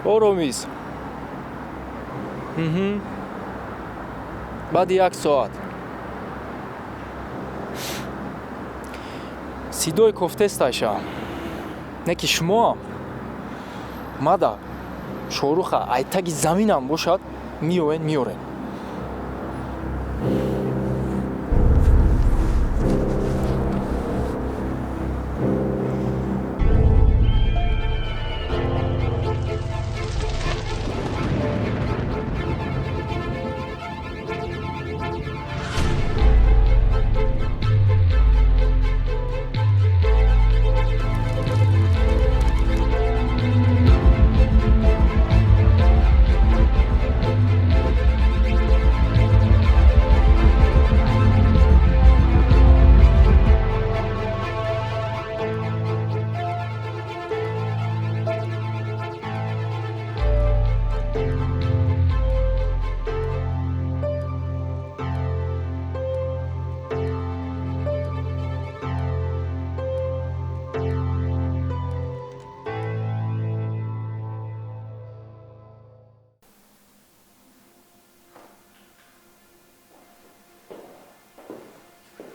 оромис. баъди 1 соат сидои кофтесташа не ки шумоам мада шоруха айтаги заминам бошад миёвен миёрен.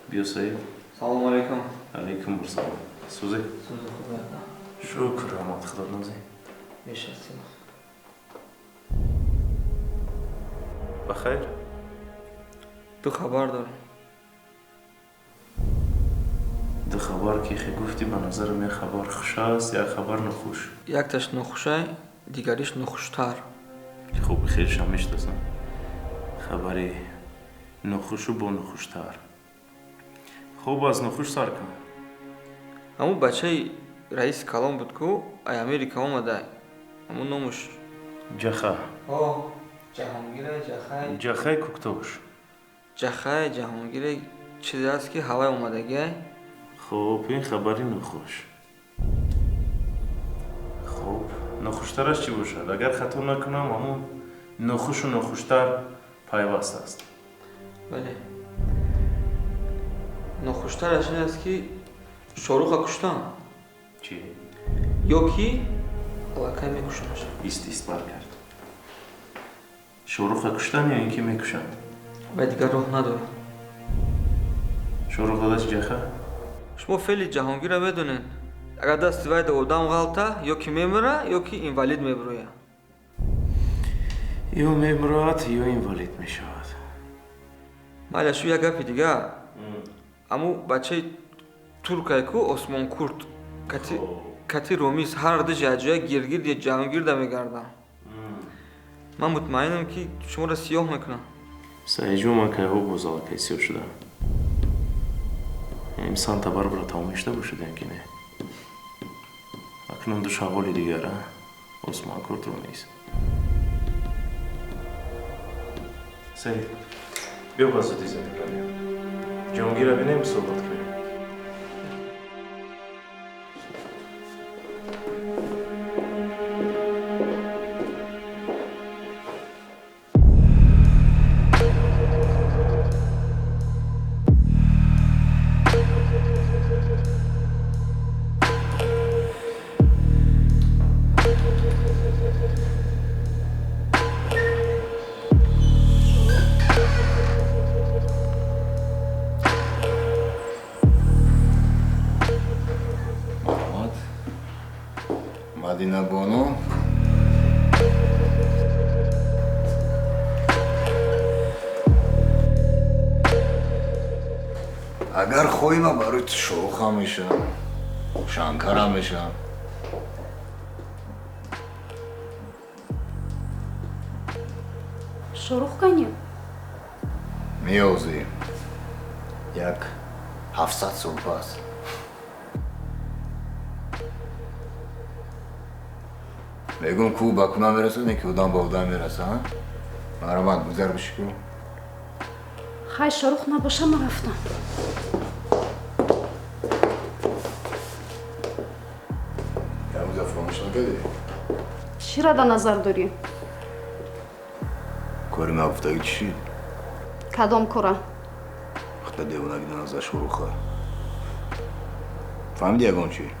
بیا سعید. سلام علیکم. علیکم السلام. سوزی. سوزی خوبه. شکر رحمت خدا نازی. میشستیم. بخیر. تو خبر دارم. دو خبر که خیلی گفتی به نظر من خبر خوش است یا خبر نخوش؟ یک تاش نخوشه دیگریش نخوشتر. خوب خیرش هم میشناسم. خبری نخوش و با نخوشتر. خوب از نخوش سر کن. همو بچه رئیس کلام بود که ای امریکا اومده. همو نامش جخه. جهانگیر جخه. جخه کوکتوش. جخه جهانگیر چیزی است که هوای اومدگی. خوب این خبری نخوش. خوب نخوشترش چی باشد؟ اگر خطا نکنم همون نخوش و نخوشتر پیوست است. بله. نخوشترش این است که شاروخ کشتن. چی؟ یا کی علاقه میکشنش. ایست بر کرد. شاروخ کشتن یا اینکه میکشن؟ و دیگر راه نداره. شاروخ دادش جخه؟ شما فعلی جهانگیر را بدونین. اگر دست وید آدم غلطه یا کی میمره یا کی اینوالید میبروه. یا میمرد یا اینوالید میشود. مالشو یک گپی دیگه. امو بچه ترکای کو عثمان کرد کتی رومیز هر ده جاجای گیرگیر یا جهانگیر ده میگردم. من مطمئنم که شما را سیاه میکنم. سعیجو من که او بزالا که سیاه شده. امسان تبر برا تمامیشته باشده که نه. اکنون دو شغالی دیگره عثمان کرد رومیز. سعید بیا بازدی زنده کنیم. جهانگیر را بینیم صحبت کنیم. مدینه بانو اگر خوی ما برای شوخ هم میشم شنکر هم میشم شروع کنیم میوزیم یک 700 سلپه است میگم کو با کنا میرسونه که اودان با اودان میرسن مرامت گذر بشی کو خواهی شروع نباشه ما رفتم یه فراموش نکردی؟ چی را در نظر داری؟ کاری نگفتگی چی؟ کدام کاره؟ وقتی دیوانگی در نظر شروخه فهمیدی یکم چی؟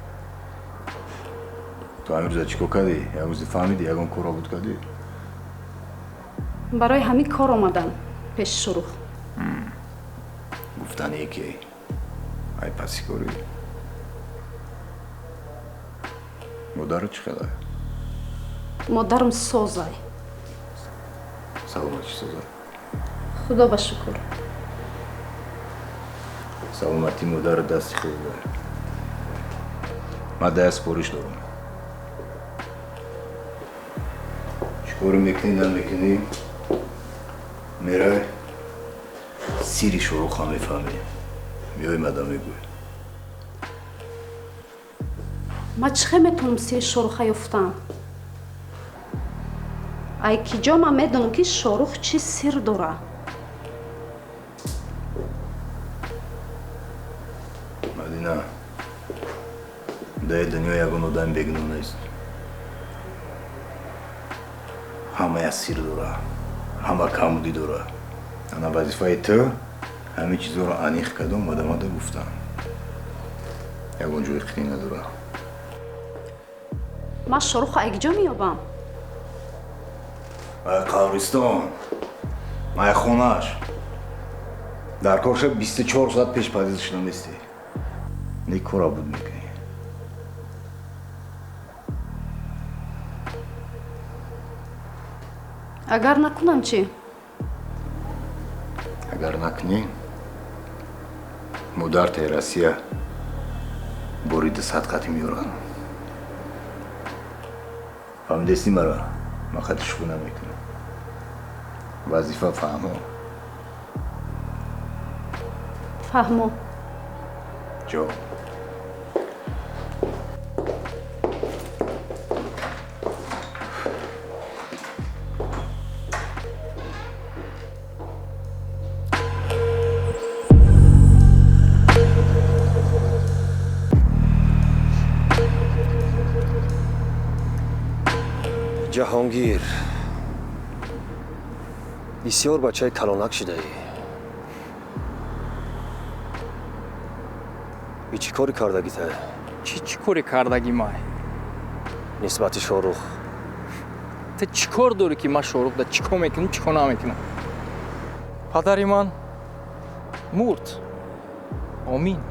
تو همین روزا چیکار کردی؟ یک روز فهمیدی یگان کارا بود کردی؟ барои ҳамин кор омадам пеши шурух. گفتن یکی ای پسی کاری مادر چی خیلی؟ модарам созай. سلامتی سازه худо ба шукр. سلامتی مادر دستی خیلی من دست پاریش دارم چیکارو میکنی نمیکنی میره سیری شروع هم میفهمی میای مدام میگوی ман чӣ хел метавонам сири шоруха ёфтам? ай ки ҷо ман медонам ки шорух чӣ сир дорад. مدینه در دنیا یگان آدم بگنون نیست همه از سیر داره همه کمودی داره انا وظیفه تو همه چیز رو انیخ کردم ماده گفتم یگان جوی خیلی نداره ман шоруха ай ҷо меёбам? ای قبرستان ای خونش در کارش 24 ساعت پیش پذیرش نمیستی نیک کارا بود میکنی агар накунам чӣ? اگر نکنی مادر تای روسیه برید صدقتی میارن فهمیدستی مرا من خطش رو نمیکنم وظیفه فهمو фаҳмо. جو ҷаҳонгир бисёр бачаи калонак шудаӣ. и чӣ кори кардагитай чӣ коре кардаги май? нисбати шорух? ту чӣ кор дорӣ ки ман шорухда чӣ кор мекунам чӣ кор намекунам? падари ман мурд. омин.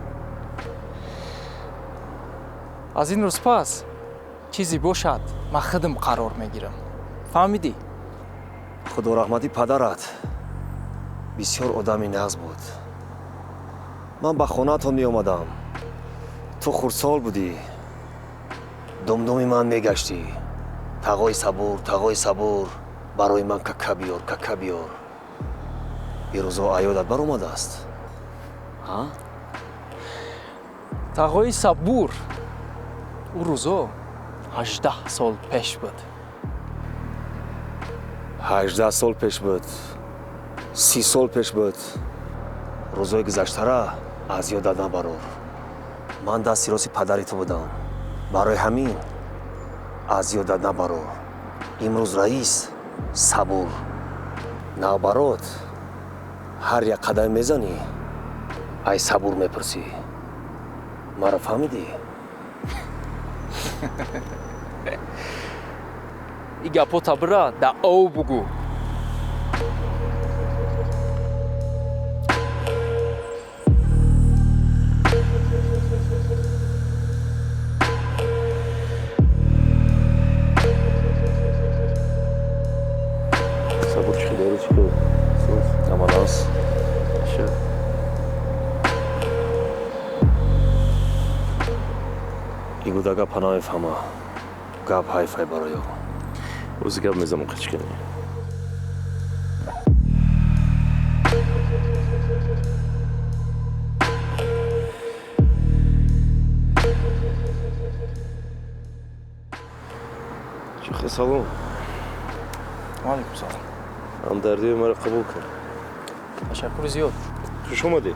аз ин рӯз пас чизе бошад ман худам қарор мегирам. фаҳмидӣ? худораҳмати падарат бисёр одами нағз буд. ман ба хонаатон меомадам. ту хурдсол будӣ. думдуми ман мегаштӣ. тағои сабур барои ман кака биёр. ирӯзо аёдат баромадааст. тағои сабур ӯ рӯзо 18 сол пеш буд. 18 сол пеш буд. 30 сол пеш буд. рӯзои гузаштара аз ёдат набарор. ман дасти рости падари ту будам. барои ҳамин аз ёдат набарор. имрӯз раис сабур. навбарот ҳар як қадам мезанӣ ай сабур мепурсӣ. маро фаҳмидӣ? и гапота бира да ов бугӯ. сабур чӣ хеле чӣ кор? амалас игуда гапа намефаҳма. гап ҳайфай бароё. o'zi gap mezamon qichqini чухе салом. алайкум салом. ҳамдардии маро қабул кар. ташаккури зиёд. хуш омадӣ.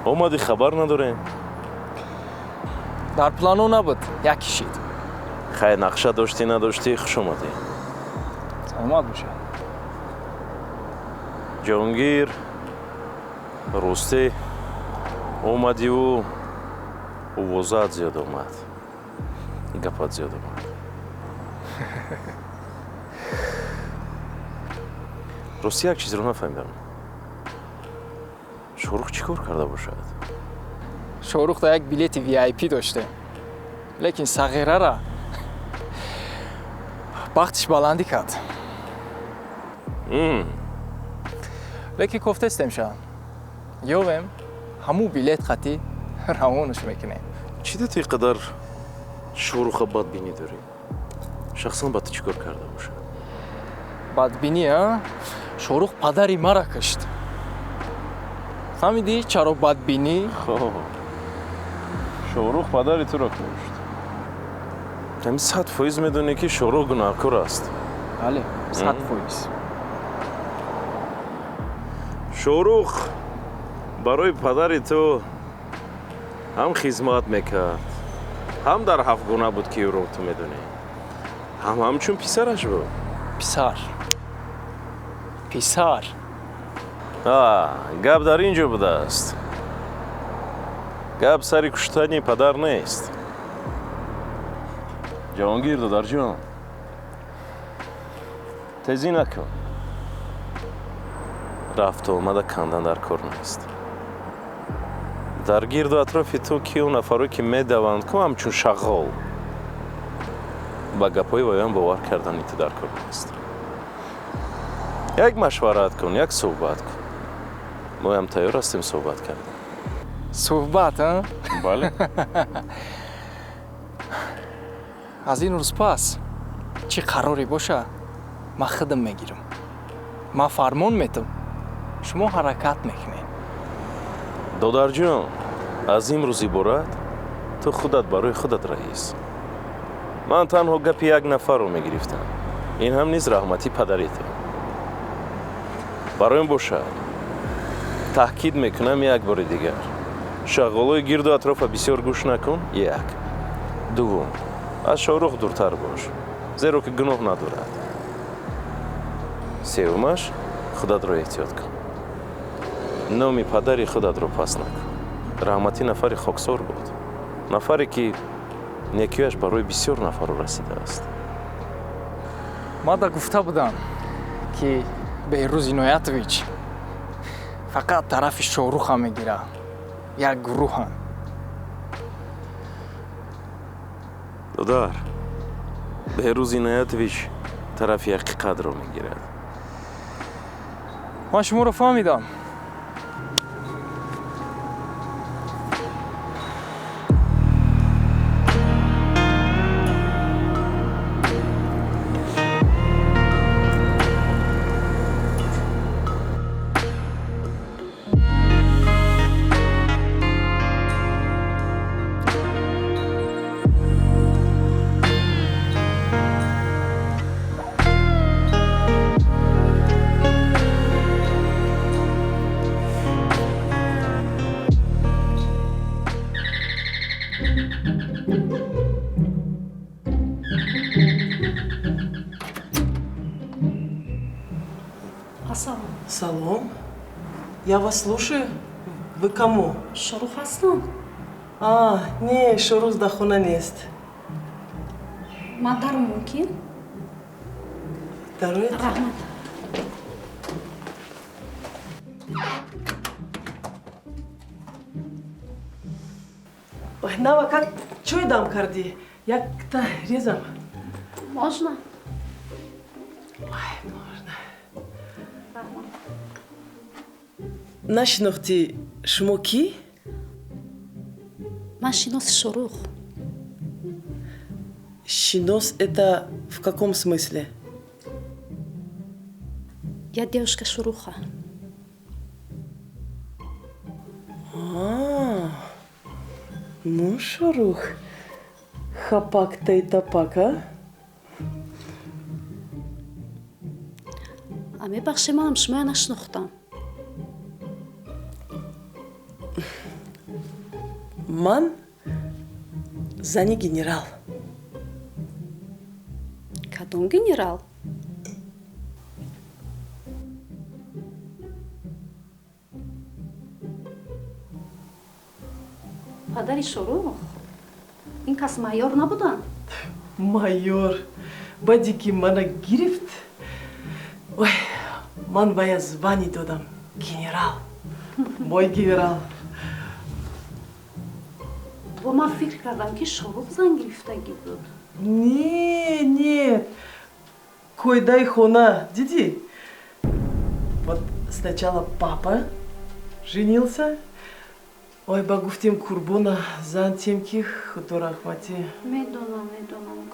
омадӣ хабар надорем. дар плано набуд як кишид. хай нақша доштӣ надоштӣ хуш омадӣ. саломат бошад. ҷоҳонгир ростӣ омадиву овозаат зиёд омад. гапат зиёд омад. рости як чизро нафаҳмидам. шорух чӣ кор карда бошад? шорух да як билети VIP доште. лекин сағирара бахтиш баландӣ кард. лекин кофтестем ша. ёвем ҳамун билет хати равонаш мекунем. чӣ да ту ин қадар шоруха бадбинӣ дорӣ? шахсан ба ту чӣ кор карда бошад? бадбинӣ а? шорух падари мара кашт. фаҳмидӣ чаро бадбинӣ? шорух падари туро кушт. ҳами 100% медонӣ ки шорух гунаҳкор аст. бале 100%. шорух барои падари ту ҳам хизмат мекард, ҳам дар ҳафт гуна буд ки ӯро ту медонӣ, ҳам ҳамчун писараш буд. писар гап дар ин ҷо будааст. гап сари куштани падар нест. ҷаҳонгир додарҷон, тезӣ накун. рафту омада кандан дар кор нест. дар гирду атрофи ту кию нафаро ки медаванд ку ҳамчун шағол ба гапҳои воян бовар кардани ту дар кор нест. як машварат кун, як суҳбат кун. моям тайёр ҳастем суҳбат кардем. суҳбат а? бале. аз ин рӯз пас чӣ қароре боша ман худам мегирам. ман фармон метам, шумо ҳаракат мекунед. додарҷон, аз имрӯз иборат ту худат барои худат раис. ман танҳо гапи як нафарро мегирифтам. ин ҳам низ раҳмати падари ту. бароим бошад, таъкид мекунам як бори дигар. шағолои гирду атрофа бисёр гӯш накун. як. дуввум, аз шорух дуртар бош, зеро ки гуноҳ надорад. сеюмаш, худатро эҳтиёт кун. номи падари худатро пас накун. раҳмати нафари хоксор буд. нафаре ки некиёяш барои бисёр нафарро расидааст. ман да гуфта будам ки беҳрӯз иноятович фақат тарафи шоруха мегира. як гурӯҳан. додар, беҳрӯз иноятович тарафи ҳақиқатро мегирад. ман шуморо фаҳмидам. Салом. Я вас слушаю. Вы кому? шорух ҳастам. Не, Шорух да хона нест. ман дару мумкин? Дарует? раҳмат. Ой, Нава, как чой дам карди? Як-то резам. можно? Ой, можно. Нашинохти шумо ки? ман шиноси шорух. Шинос это в каком смысле? я девушка шоруха. Ну, Шорух, хапак-то и тапак, а? мебахши, манам шумоя нашнохтам. Ман зани генерал. кадом генерал? падари шорух? این کس مایور نبودن. майор баъди ки мана гирифт ой ман бая звани додам генерал мой генерал. با من فکر کردم که شاروخ زن گرفتگی بود. Нет, койдай хона, диди. Вот сначала папа женился. Ой, багуфтим курбона зан тем ки худо рахмати. میدونم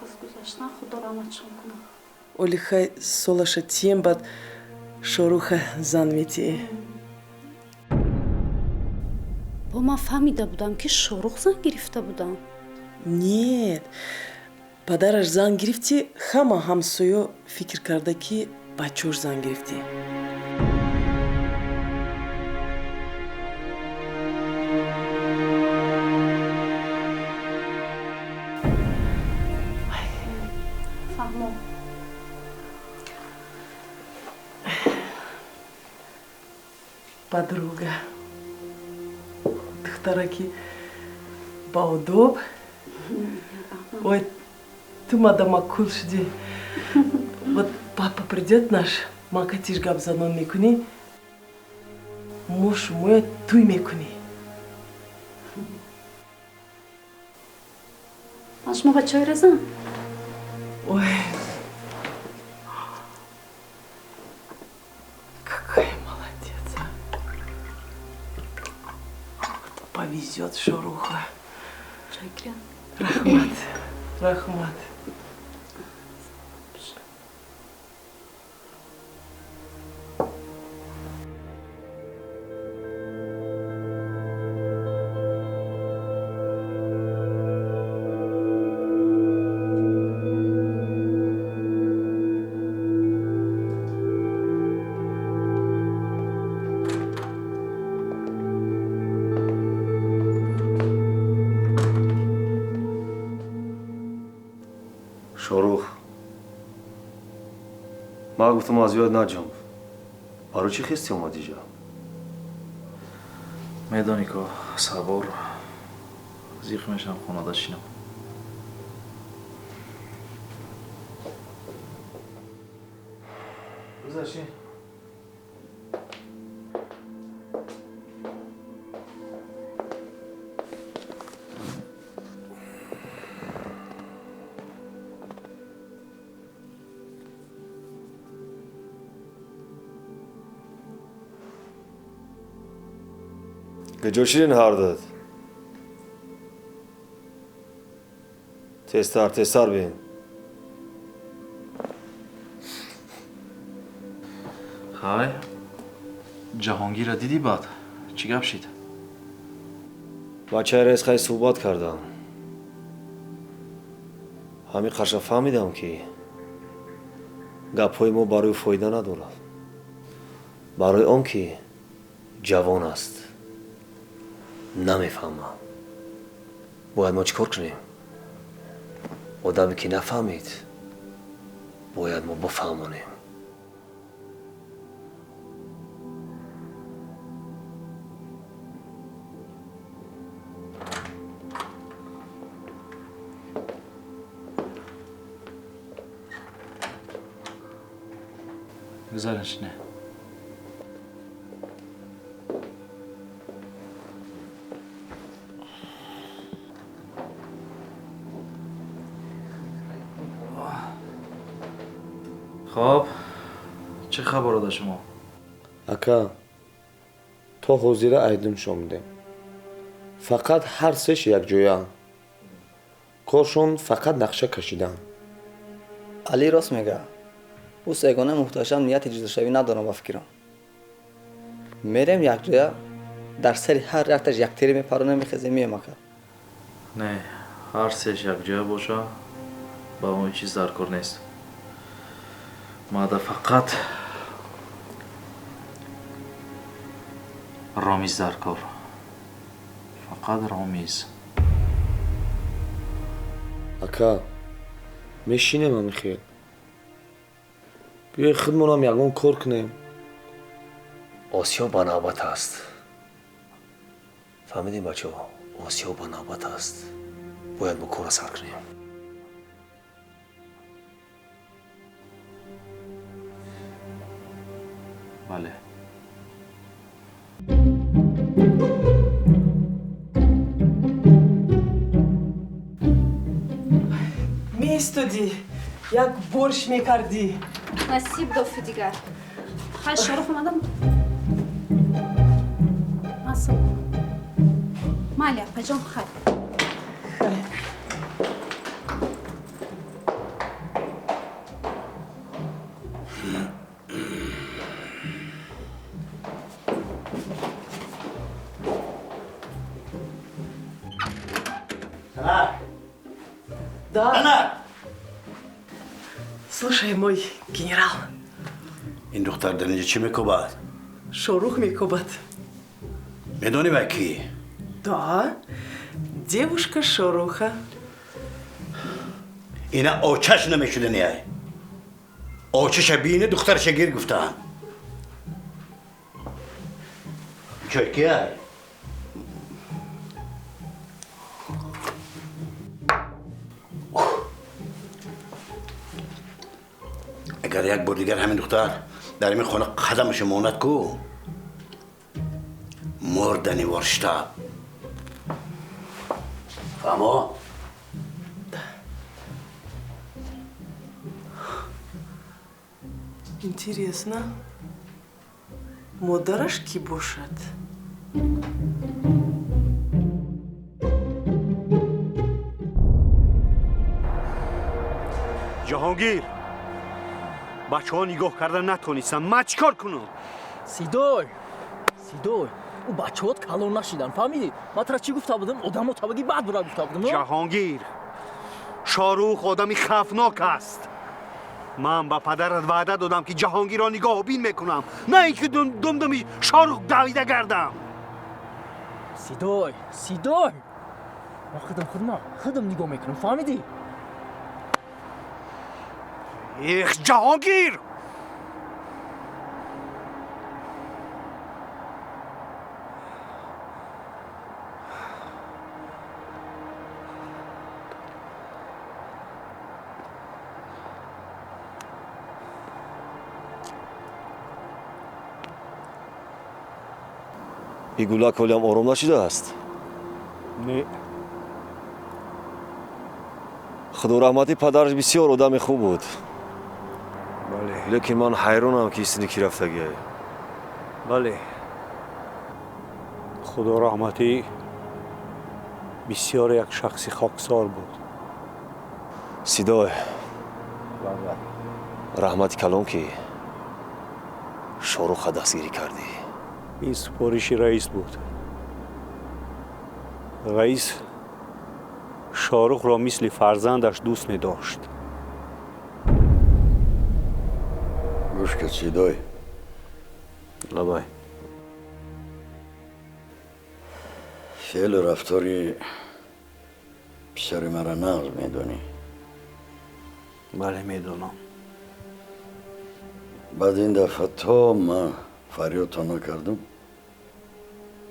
کس گذاشتن خدا رحمتشون کنه. Оли хай солаша тем бад шоруха зан мети. با من فهمیده بودم که شاروخ زن گرفته بودن. Нет, падараш зан гирифти, ҳама ҳамсоё фикр карда ки бачааш зан гирифти. فهمم. Подруга. Духтараки баодоб. Ой, ты мадама кулшди. Вот папа придет наш, макатиш габзанон мекуни. Муж мой туй мекуни. شما بچه های رزن؟ Ой. Какая молодец. Повезет шоруха. شکرم. Рахмат. Рахмат. شاروخ من گفتم از یاد نجام برای چی خستی اومدی جا؟ میدانی که صبر زیخ میشم خونه داشتیم گذاشتی؟ گجوشین هرداد تستر بین های جهانگیر را دیدی بعد چی گپ شد؟ بچه رئیس خیلی صحبت کردم همین قرشه فهمیدم که گپ‌های ما برای فایده ندارد برای آن که جوان است نمیفهمم باید ما چیکار کنیم آدمی که نفهمید باید ما بفهمانیم گذارش نه خب چه خبر داشت شما؟ Ака, то ҳозира айдин шомидем. Фақат ҳар сеш якҷоянд. Коршон фақат нақша кашидан. علی راست میگه. او سگانه محتشم نیت جزشوی ندارم با فکرم. میرم یک جا در سری هر رفتش یک تیری میپرانه میخزیم میمکه. نه هر سش یک جای باشه با اون چیز در کار نیست. ماده فقط رامیز در کار. فقط رامیز. Ака, мешинем амихел. биёй худмонам ягон кор кунем. آسیا با نوبت است فهمیدین بچه ها آسیا با نوبت است باید با کار سر کنیم. بله. میستودی یک برش میکردی. نصیب دوفی دیگر. خیلی شروع اومدم. nasıl? Mal yapacağım hadi. Да. Слушай, мой генерал. این دختر در اینجا چی میکوبد؟ شاروخ میکوبد. میدونی با کی؟ Да. Девушка Шаруха. اینا آچش نمیشدنی های. آچش بینه دخترش گیر گفتن. چای کی های؟ اگر یک بار دیگر همین دختر در این خانه قدمش ماند کو مردنی ورشتا فهمو؟ Интересно, مادرش کی باشد؟ جهانگیر بچه ها نگاه کردن نتونستن من چیکار کنم؟ سیدای او بچه هات کلان نشیدن فهمیدی؟ من ترا چی گفته بودم؟ آدم ها طبقی بعد برای گفته بودم جهانگیر شاروخ آدمی خفناک است من با پدرت وعده دادم که جهانگیر را نگاه و بین میکنم نه اینکه دمدمی شاروخ دویده گردم سیدای من خودم نگاه میکنم فهمیدی؟ ایخ جهانگیر این گوله کلی هم آرام نشده است. نه خدا رحمتی پدرش بسیار آدم خوب بود. بله لیکن من حیرانم که ایستینی کی رفتگی. بله خدا رحمتی بسیار یک شخصی خاکسار بود سیدای رحمتی کلام که شاروخ دستگیری کردی. این سپارش رئیس بود رئیس شاروخ را مثل فرزندش دوست می داشت گوش که سیدای لبای فعل و رفتاری پسر مرا نقض میدونی بله میدونم بعد این دفعه تا من فریاد تا نکردم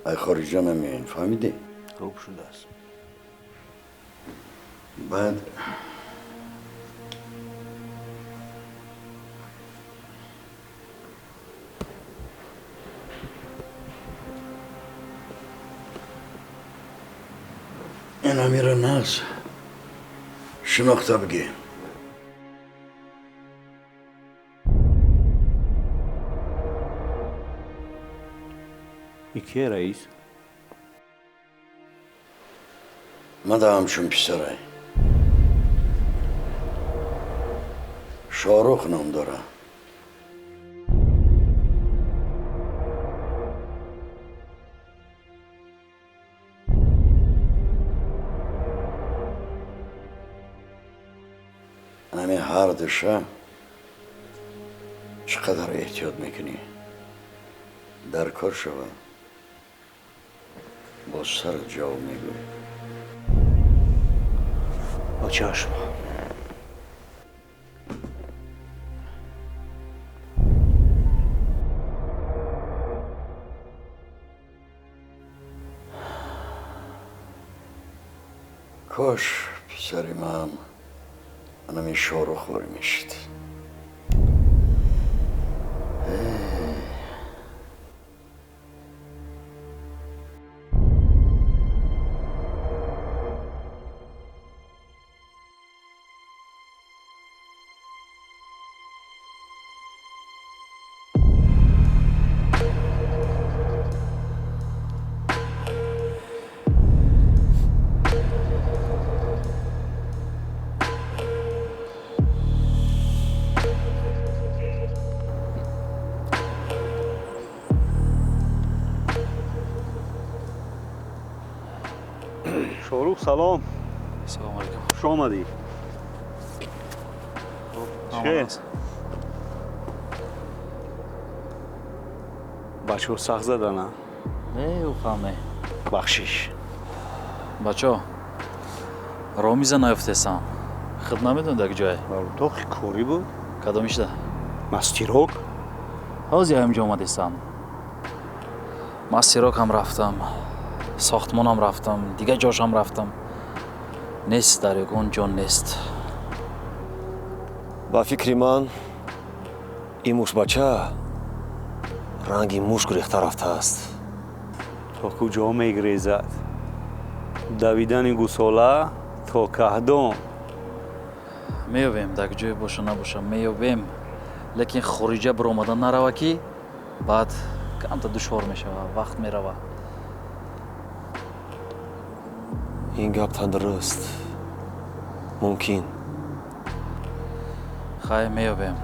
ای خارجا نمیاین فهمیدی؟ خوب شده است بعد این امیر ناز شناخته بگی این کیه رئیس؟ من دا همچون پسره شاروخ نام داره همین هر دشه چقدر احتیاط میکنی در کار شوه با سر جواب میگوی با چشم کاش پسری من همین شاروخ خوری میشد. شاروخ سلام. سلام علیکم. خوش آمدی. چه؟ بچه ها سخت زدن ها؟ نه او خامه. بخشش. بچه ها رامیزه نیفتستم. خود نمیدون در کجای؟ تو کاری بود؟ کدومیش ده؟ مستیروک؟ حاضی همینجا اومدستم. مستیروک هم رفتم. ساختمان هم رفتم. دیگه جاش هم رفتم. نیست در یکون جان نیست. با فکری من این موش بچه رنگی موش گریخته رفته است. تا کجا میگریزد؟ دویدن گوساله تا کهدام. میویم در کجای باشه نباشه میویم. لیکن خروجه بر آمدن نروه کی بعد کم تا دشوار میشه وقت میروه. این گپ تندرست ممکن. خیلی میویم.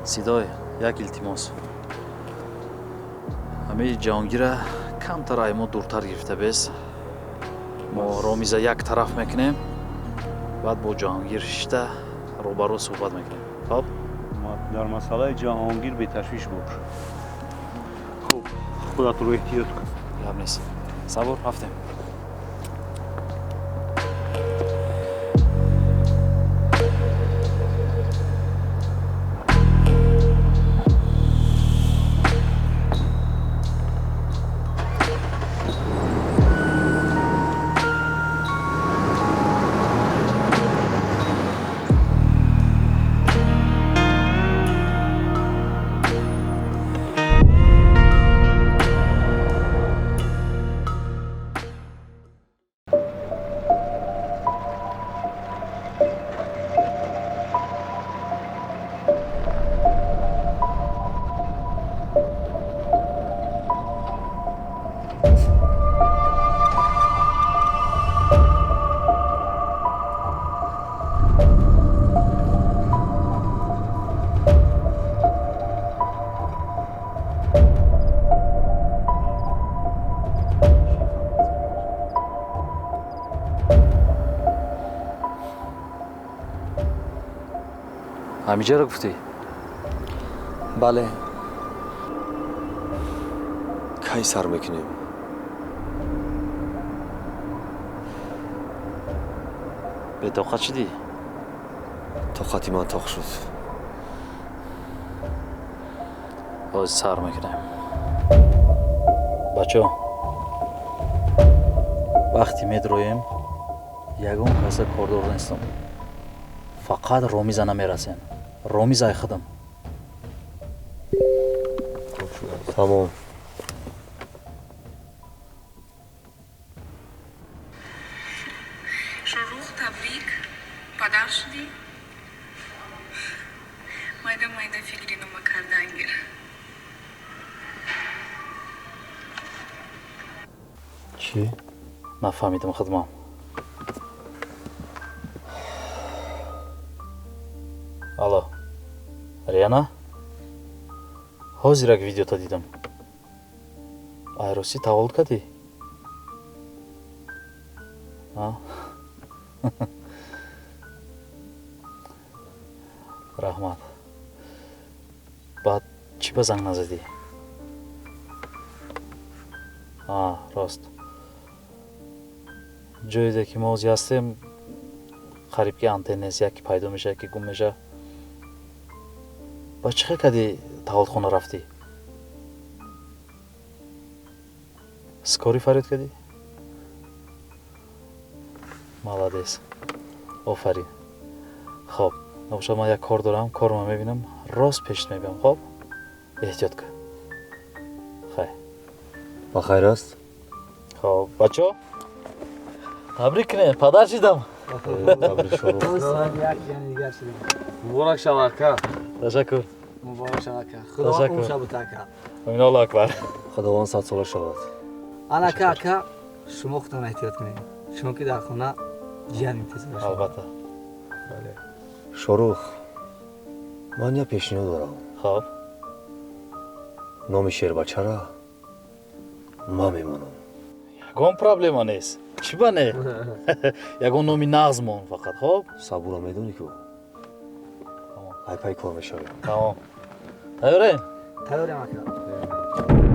سیدای یک التماس. همه جهانگیره کم تر ایمو دورتر گرفته بیس. ما رامیزه یک طرف میکنیم بعد با جهانگیر شده روبرو صحبت میکنیم. خب؟ در مسئله جهانگیر به تشویش باش. خب خودت رو احتیاط کن. گپ نیست. صبر رفتیم. همینجا رو گفتی؟ بله. کی سر میکنیم؟ به طاقت شدی؟ طاقتی من طاق شد. باز سر میکنیم. بچه وقتی میدرویم یگون کسی کاردار نیستم. فقط رامیزه نمیرسین. رامیزه خودم. تمام. شاروخ تبریک. پدر شدی؟ مایده فکری نما کردن گیر. چی؟ نفهمیدم خودم. الو ریانا حاضر یک ویدیو تا دیدم. عروسی تولد کردی؟ رحمت. بعد چی به زنگ نزدی؟ راست. جایی که ما هستیم قریب که آنتن نیست. یکی پیدا میشه یکی گم میشه. با چه کردی تولد خونه رفتی؟ سکاری فرید کردی؟ молодец. Офарин. Хоб, набоша ман як кор дорам, корро мебинам, рост пеш мебинам, хоб? Эҳтиёт кун. Хай. ба хайр аст? Хоб, бачо? Табрик кунед, падар шидам. Табрик Шорух. муборак шава ака. Ташаккур. муборак шава ака. Ташаккур. худованд умр шавад ака. Аминолло акбар. худованд садсола шавад. ан ака шумо худтон эҳтиёт кунед, чунки ки дар хона ҷиян интизор шуд. Албатта. Шорух, ман як пешниҳод дорам. Хоб. номи шербачара ман мемонам. Ягон проблема нест. Чӣ ба не? Ягон номи нағз мон фақат, хоб? Сабура медонӣ ку. Ай пай кор мешавем. Тамом. Тайёрем? Тайёрем ака.